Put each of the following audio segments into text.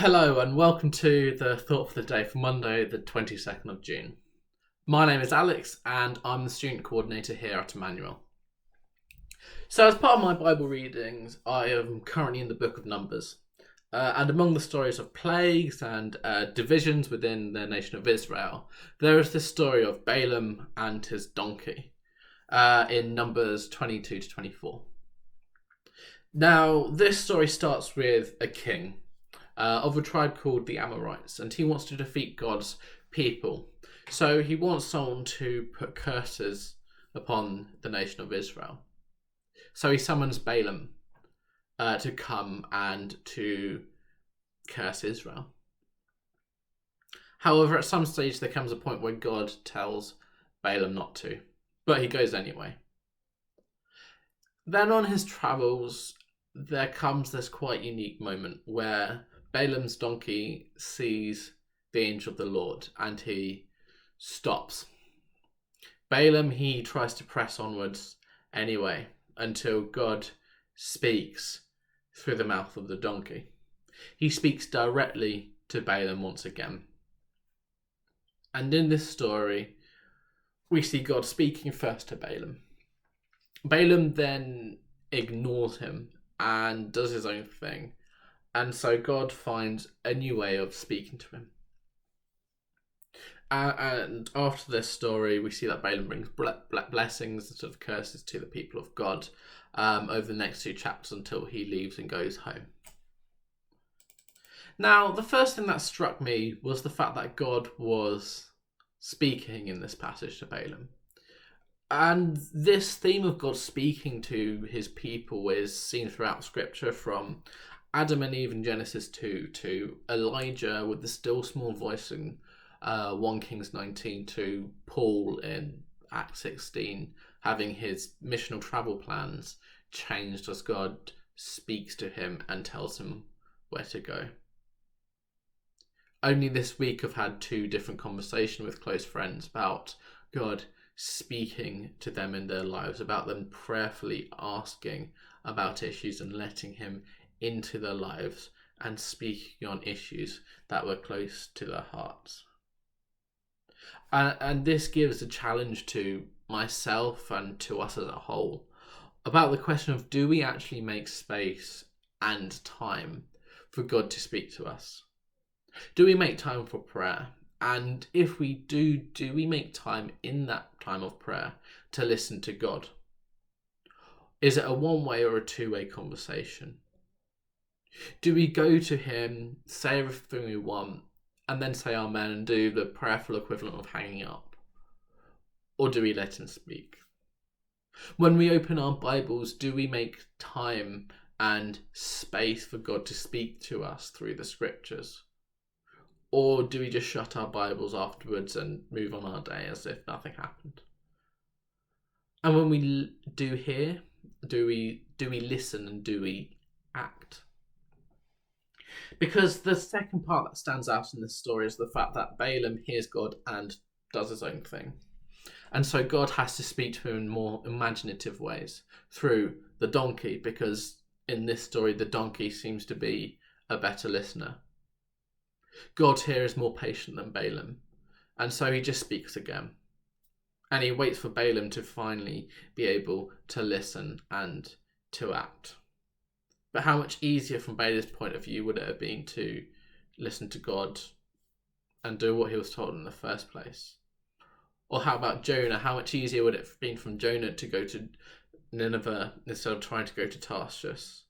Hello and welcome to the Thought for the Day for Monday, the 22nd of June. My name is Alex and I'm the student coordinator here at Emmanuel. So as part of my Bible readings, I am currently in the book of Numbers. And among the stories of plagues and divisions within the nation of Israel, there is this story of Balaam and his donkey in Numbers 22 to 24. Now, this story starts with a king of a tribe called the Amorites, and he wants to defeat God's people. So he wants someone to put curses upon the nation of Israel. So he summons Balaam to come and to curse Israel. However, at some stage there comes a point where God tells Balaam not to, but he goes anyway. Then on his travels, there comes this quite unique moment where Balaam's donkey sees the angel of the Lord and he stops. Balaam, he tries to press onwards anyway until God speaks through the mouth of the donkey. He speaks directly to Balaam once again. And in this story, we see God speaking first to Balaam. Balaam then ignores him and does his own thing. And so God finds a new way of speaking to him. And after this story, we see that Balaam brings blessings instead of curses to the people of God over the next two chapters until he leaves and goes home. Now, the first thing that struck me was the fact that God was speaking in this passage to Balaam. And this theme of God speaking to his people is seen throughout Scripture, from Adam and Eve in Genesis 2 to Elijah with the still small voice in 1 Kings 19 to Paul in Acts 16 having his missional travel plans changed as God speaks to him and tells him where to go. Only this week I've had two different conversations with close friends about God speaking to them in their lives, about them prayerfully asking about issues and letting him into their lives and speaking on issues that were close to their hearts. And this gives a challenge to myself and to us as a whole about the question of, do we actually make space and time for God to speak to us? Do we make time for prayer? And if we do we make time in that time of prayer to listen to God? Is it a one-way or a two-way conversation? Do we go to him, say everything we want, and then say amen and do the prayerful equivalent of hanging up? Or do we let him speak? When we open our Bibles, do we make time and space for God to speak to us through the Scriptures? Or do we just shut our Bibles afterwards and move on our day as if nothing happened? And when we do hear, do we listen and do we act? Because the second part that stands out in this story is the fact that Balaam hears God and does his own thing. And so God has to speak to him in more imaginative ways through the donkey, because in this story the donkey seems to be a better listener. God here is more patient than Balaam, and so he just speaks again. And he waits for Balaam to finally be able to listen and to act. But how much easier from Balaam's point of view would it have been to listen to God and do what he was told in the first place? Or how about Jonah? How much easier would it have been from Jonah to go to Nineveh instead of trying to go to Tarshish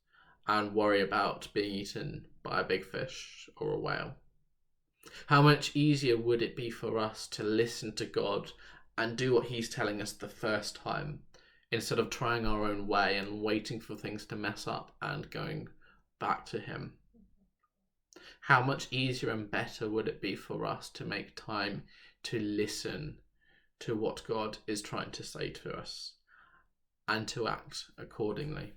and worry about being eaten by a big fish or a whale? How much easier would it be for us to listen to God and do what he's telling us the first time, instead of trying our own way and waiting for things to mess up and going back to him? How much easier and better would it be for us to make time to listen to what God is trying to say to us and to act accordingly?